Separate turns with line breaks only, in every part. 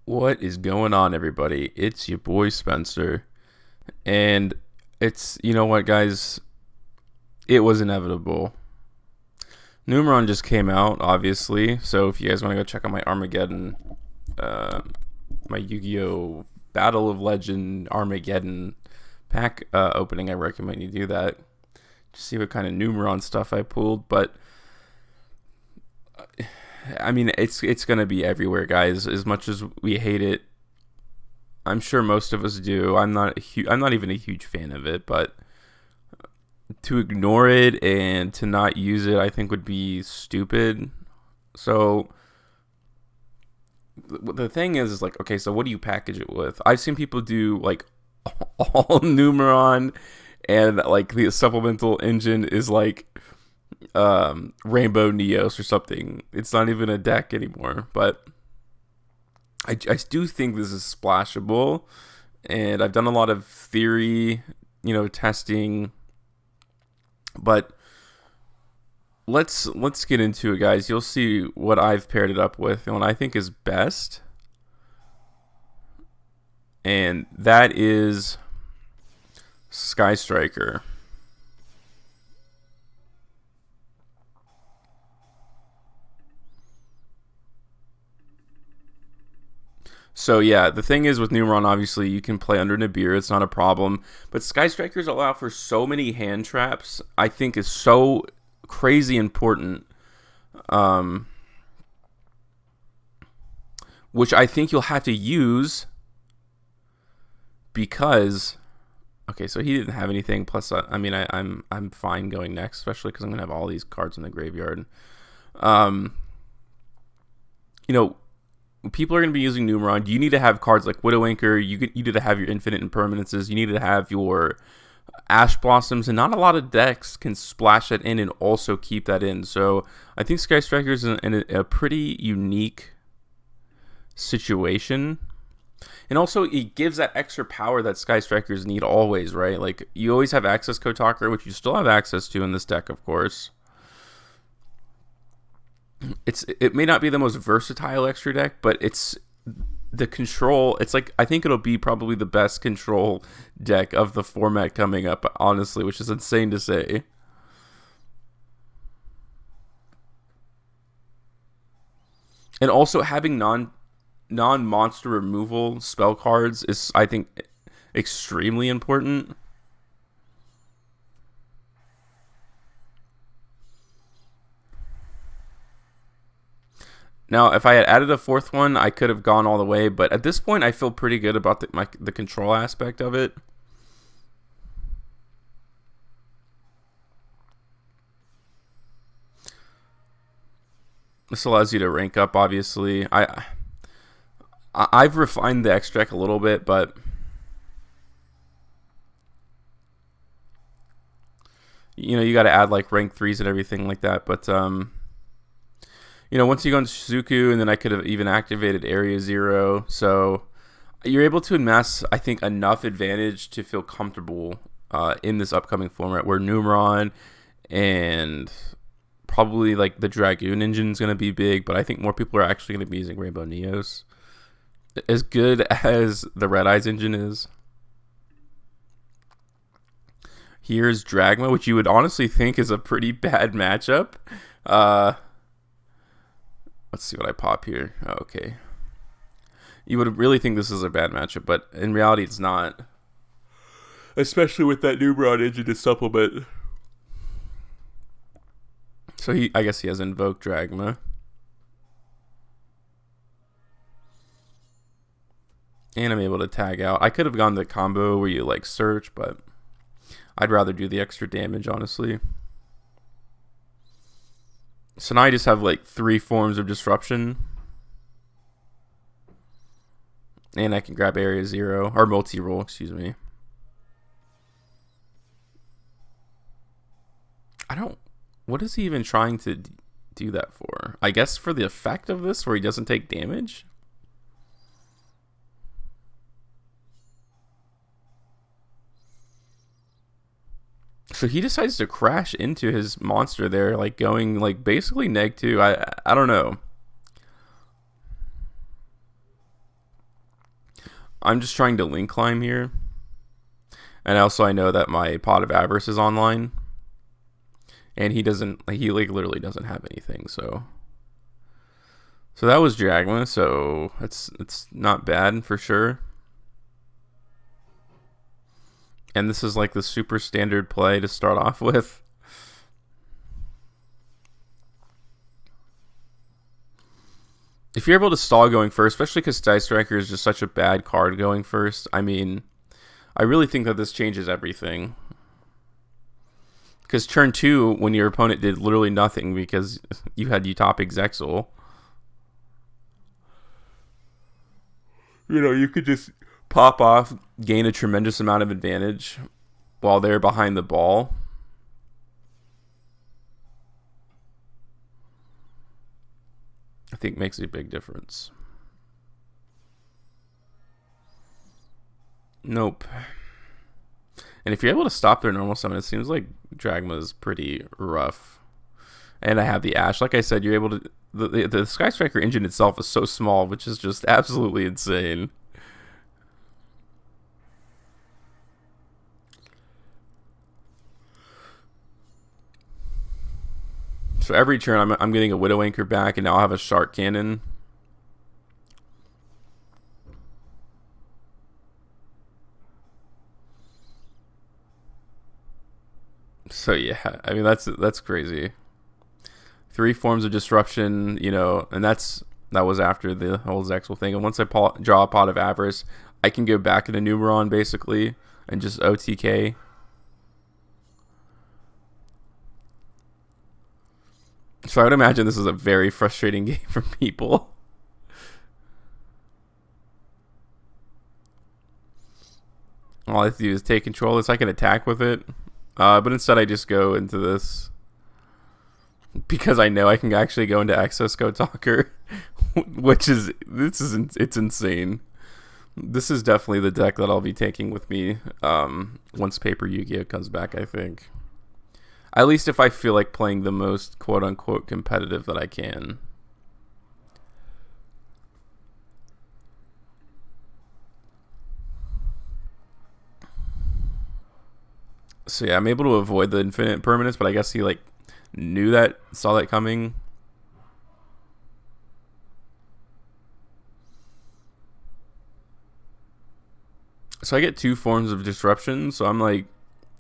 What is going on, everybody? It's your boy Spencer, and it's you know what, guys? It was inevitable. Numeron just came out, obviously. So if you guys want to go check out my Armageddon, uh, my Yu-Gi-Oh! Battle of Legend Armageddon pack opening, I recommend you do that. Just see what kind of Numeron stuff I pulled, but I mean, it's gonna be everywhere, guys. As much as we hate it, I'm sure most of us do. I'm not even a huge fan of it, but to ignore it and to not use it, I think would be stupid. So the thing is like, okay, so what do you package it with? I've seen people do like all Numeron, and like the supplemental engine is like Rainbow Neos or something. It's not even a deck anymore, but I do think this is splashable, and I've done a lot of theory, testing, but let's get into it, guys. You'll see what I've paired it up with and what I think is best, and that is Sky Striker. So yeah, the thing is with Numeron, obviously you can play under Nibiru, it's not a problem. But Sky Strikers allow for so many hand traps. I think is so crazy important, um, which I think you'll have to use because. Okay, so he didn't have anything. Plus, I mean, I'm fine going next, especially because I'm gonna have all these cards in the graveyard. Um, you know, people are going to be using Numeron. You need to have cards like Widow Anchor. You need to have your Infinite Impermanences. You need to have your Ash Blossoms, and not a lot of decks can splash that in and also keep that in. So I think Sky Striker is in a pretty unique situation. And also, it gives that extra power that Sky Strikers need always, right? Like, you always have access Kotaker, which you still have access to in this deck, of course. It may not be the most versatile extra deck, but it's the control. It's like, I think it'll be probably the best control deck of the format coming up, honestly, which is insane to say. And also having non monster removal spell cards is, I think, extremely important. Now, if I had added a fourth one, I could have gone all the way, but at this point, I feel pretty good about the control aspect of it. This allows you to rank up, obviously. I've refined the extract a little bit, but you got to add like rank 3s and everything like that. But once you go into Shizuku, and then I could have even activated Area Zero, so you're able to amass, I think, enough advantage to feel comfortable in this upcoming format where Numeron and probably like the Dragoon engine is going to be big, but I think more people are actually going to be using Rainbow Neos. As good as the Red Eyes engine is, here's Dragma, which you would honestly think is a pretty bad matchup. Let's see what I pop here. Oh, okay. You would really think this is a bad matchup, but in reality, it's not. Especially with that Numeron engine to supplement. So I guess he has Invoked Dragma. And I'm able to tag out. I could have gone the combo where you like search, but I'd rather do the extra damage, honestly. So now I just have like 3 forms of disruption. And I can grab Area Zero, or multi-roll, excuse me. What is he even trying to do that for? I guess for the effect of this, where he doesn't take damage? So he decides to crash into his monster there, like going like basically neg 2. I don't know. I'm just trying to link climb here. And also I know that my Pot of Avarice is online. And he like literally doesn't have anything, so that was Dragma, so it's not bad for sure. And this is like the super standard play to start off with. If you're able to stall going first, especially because Dice Striker is just such a bad card going first, I mean, I really think that this changes everything. Because turn 2, when your opponent did literally nothing because you had Utopic Zexal, you know, you could just pop off, gain a tremendous amount of advantage while they're behind the ball. I think makes a big difference. Nope. And if you're able to stop their normal summon, it seems like Dragma is pretty rough. And I have the Ash. Like I said, you're able to... The Sky Striker engine itself is so small, which is just absolutely insane. So every turn, I'm getting a Widow Anchor back, and now I'll have a Shark Cannon. So yeah, I mean that's crazy. 3 forms of disruption, you know, and that was after the whole Zexal thing. And once I draw a Pot of Avarice, I can go back into Numeron basically and just OTK. So I would imagine this is a very frustrating game for people. All I have to do is take control. So I can attack with it. But instead I just go into this. Because I know I can actually go into Access Go Talker. It's insane. This is definitely the deck that I'll be taking with me once Paper Yu-Gi-Oh! Comes back, I think. At least if I feel like playing the most quote-unquote competitive that I can. So yeah, I'm able to avoid the infinite permanence, but I guess he like saw that coming. So I get 2 forms of disruption, so I'm like,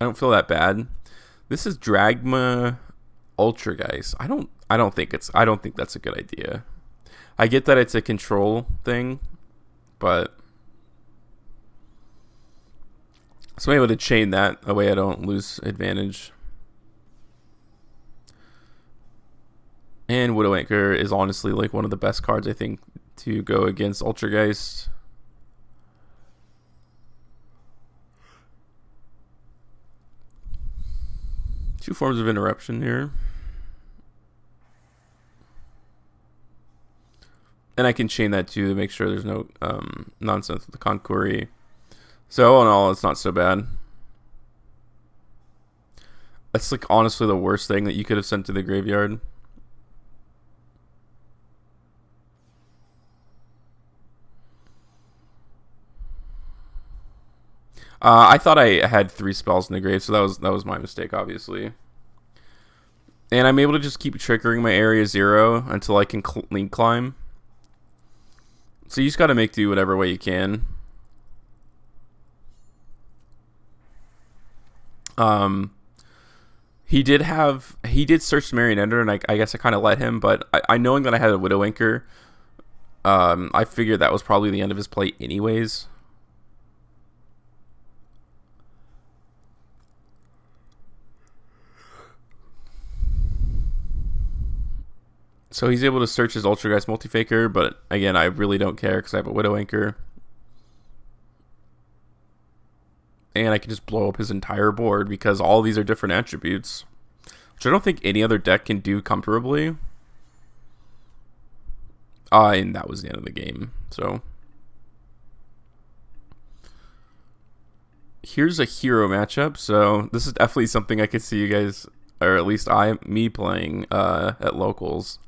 I don't feel that bad. This is Dragma Ultrageist. I don't think that's a good idea. I get that it's a control thing, but so I'm able to chain that away. I don't lose advantage. And Widow Anchor is honestly like one of the best cards I think to go against Ultrageist. Two forms of interruption here. And I can chain that too to make sure there's no nonsense with the Konkuri. So all in all, it's not so bad. That's like honestly the worst thing that you could have sent to the graveyard. I thought I had 3 spells in the grave, so that was my mistake, obviously. And I'm able to just keep triggering my area 0 until I can link climb. So you just got to make do whatever way you can. He did search Marionette, and I guess I kind of let him, but I knowing that I had a Widow Anchor, I figured that was probably the end of his play anyways. So he's able to search his Ultrageist Multifaker, but again, I really don't care because I have a Widow Anchor. And I can just blow up his entire board because all these are different attributes, which I don't think any other deck can do comfortably. And that was the end of the game. So here's a hero matchup. So this is definitely something I could see you guys, or at least me playing at locals.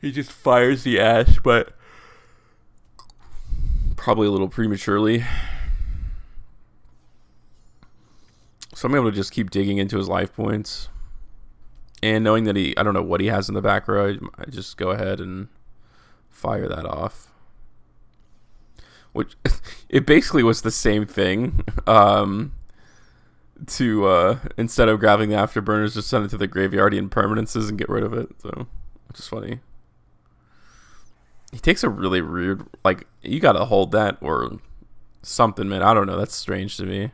He just fires the Ash, but Probably a little prematurely. So I'm able to just keep digging into his life points. And knowing that I don't know what he has in the back row, I just go ahead and fire that off. Which, it basically was the same thing. Instead of grabbing the afterburners, just send it to the graveyardian permanences and get rid of it. So, which is funny. He takes a really rude, like, you gotta hold that or something, man. I don't know. That's strange to me.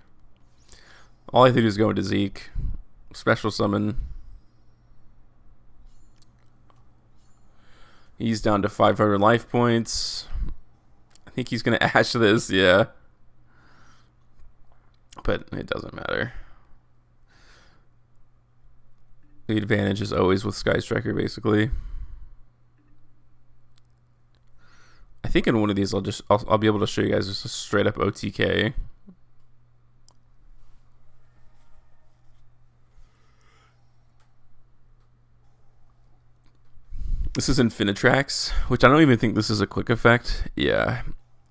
All I have to do is go into Zeke. Special summon. He's down to 500 life points. I think he's going to ash this, yeah. But it doesn't matter. The advantage is always with Sky Striker, basically. I think in one of these I'll be able to show you guys just a straight up OTK. This is Infinitrax, which I don't even think this is a quick effect. Yeah,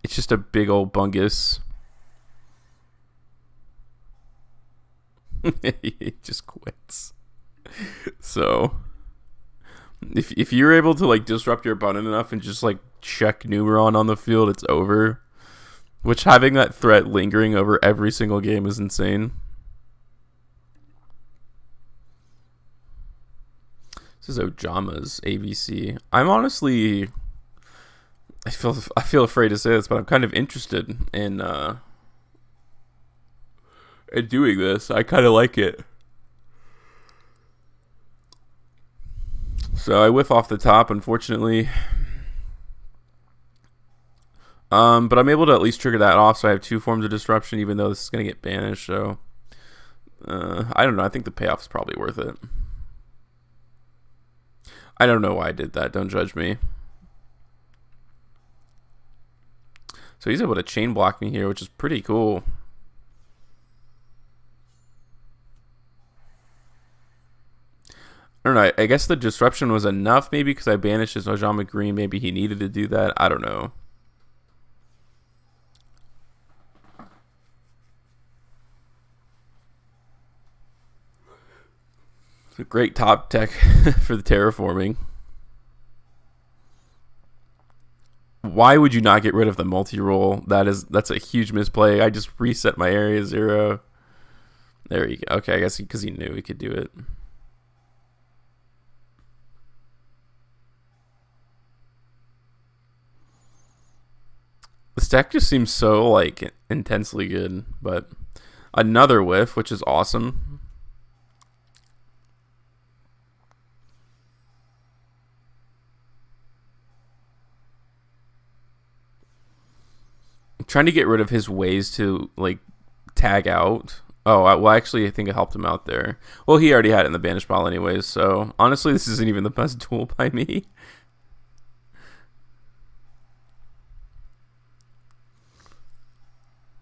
it's just a big old bungus. He just quits. So, if you're able to like disrupt your opponent enough and just like check Numeron on the field, it's over. Which having that threat lingering over every single game is insane. This is Ojama's ABC. I'm honestly, I feel afraid to say this, but I'm kind of interested in doing this. I kind of like it. So I whiff off the top, unfortunately. But I'm able to at least trigger that off, so I have 2 forms of disruption, even though this is going to get banished. So I don't know. I think the payoff is probably worth it. I don't know why I did that. Don't judge me. So he's able to chain block me here, which is pretty cool. I don't know. I guess the disruption was enough, maybe, because I banished his Ojama Green. Maybe he needed to do that. I don't know. It's a great top tech for the terraforming. Why would you not get rid of the multi-roll? That's a huge misplay. I just reset my area 0. There you go. Okay, I guess because he knew he could do it. This deck just seems so like intensely good, but another whiff, which is awesome. I'm trying to get rid of his ways to like tag out. Oh, well, actually, I think it helped him out there. Well, he already had it in the banish pile anyways, so honestly, this isn't even the best duel by me.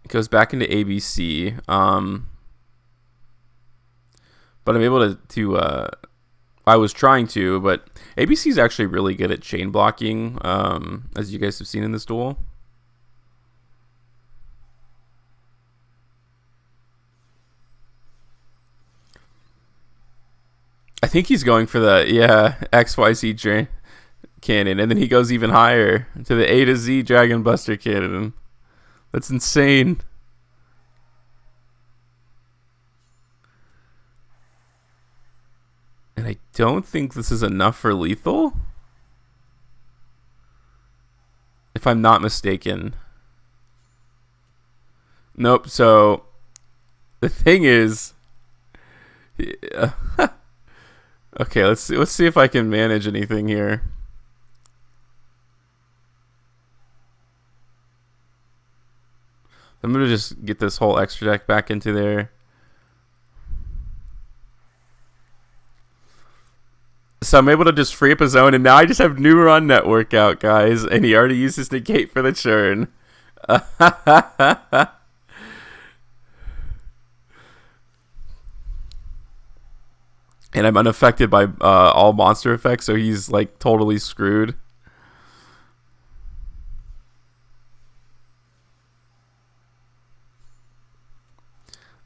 It goes back into ABC, but I'm able to I was trying to, but ABC is actually really good at chain blocking, as you guys have seen in this duel. I think he's going for the, XYZ cannon, and then he goes even higher to the A to Z Dragon Buster cannon. That's insane. And I don't think this is enough for lethal, if I'm not mistaken. Nope, so the thing is, okay, let's see if I can manage anything here. I'm gonna just get this whole extra deck back into there. So I'm able to just free up his own, and now I just have Numeron Network out, guys, and he already used his negate for the churn. And I'm unaffected by all monster effects, so he's like totally screwed.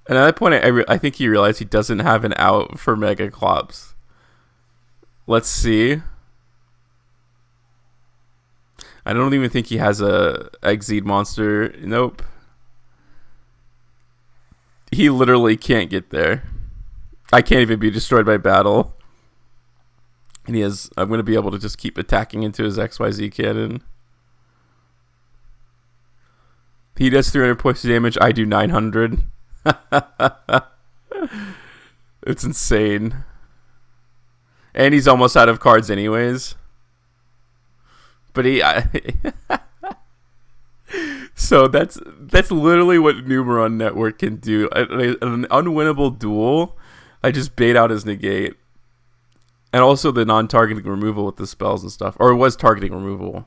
And at that point, I think he realized he doesn't have an out for Mega Clops. Let's see. I don't even think he has a Exceed monster. Nope. He literally can't get there. I can't even be destroyed by battle. And I'm going to be able to just keep attacking into his XYZ cannon. He does 300 points of damage. I do 900. It's insane. And he's almost out of cards anyways. But so that's literally what Numeron Network can do. An unwinnable duel. I just bait out his negate. And also the non-targeting removal with the spells and stuff. Or it was targeting removal.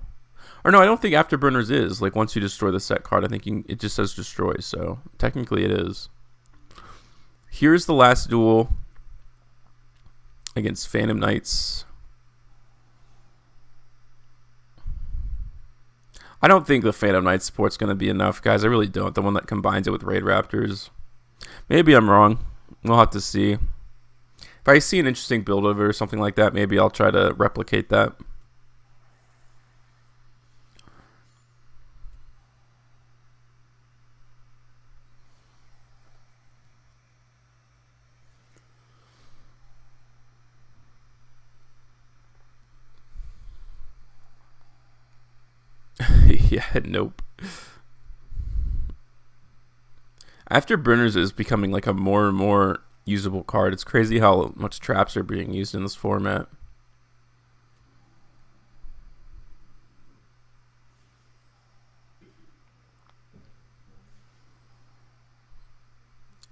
Or no, I don't think Afterburners is. Like, once you destroy the set card, I think it just says destroy. So, technically it is. Here's the last duel against Phantom Knights. I don't think the Phantom Knight support's going to be enough, guys. I really don't. The one that combines it with Raid Raptors. Maybe I'm wrong. We'll have to see. If I see an interesting build of it or something like that, maybe I'll try to replicate that. Yeah, nope. Afterburners is becoming like a more and more usable card. It's crazy how much traps are being used in this format.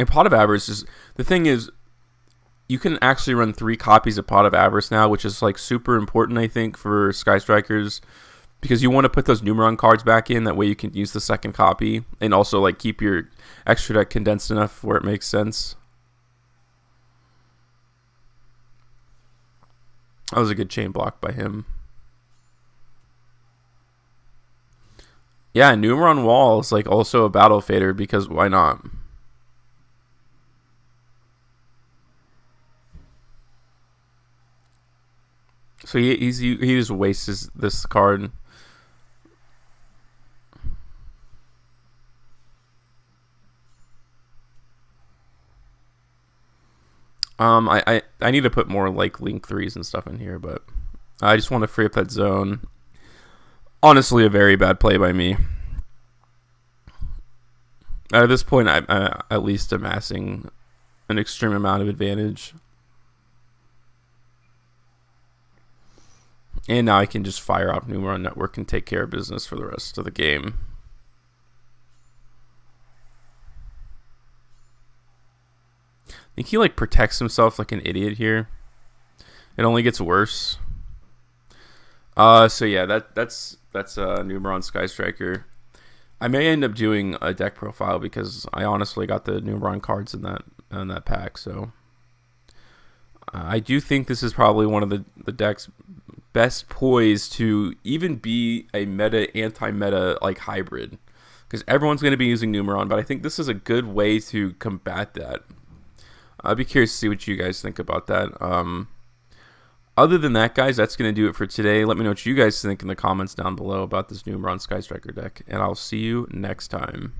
And Pot of Avarice is the thing is, you can actually run 3 copies of Pot of Avarice now, which is like super important, I think, for Sky Strikers. Because you want to put those Numeron cards back in. That way you can use the second copy. And also like keep your extra deck condensed enough where it makes sense. That was a good chain block by him. Yeah, Numeron Wall is like also a battle fader because why not? So he just wastes this card. I need to put more like Link 3s and stuff in here, but I just want to free up that zone. Honestly, a very bad play by me. At this point, I'm at least amassing an extreme amount of advantage. And now I can just fire off Numeron Network and take care of business for the rest of the game. I think he like protects himself like an idiot here. It only gets worse. So yeah, that's Numeron Sky Striker. I may end up doing a deck profile because I honestly got the Numeron cards in that pack. So I do think this is probably one of the decks best poised to even be a meta anti-meta like hybrid, because everyone's going to be using Numeron, but I think this is a good way to combat that. I'd be curious to see what you guys think about that. Other than that, guys, that's going to do it for today. Let me know what you guys think in the comments down below about this Numeron Sky Striker deck, and I'll see you next time.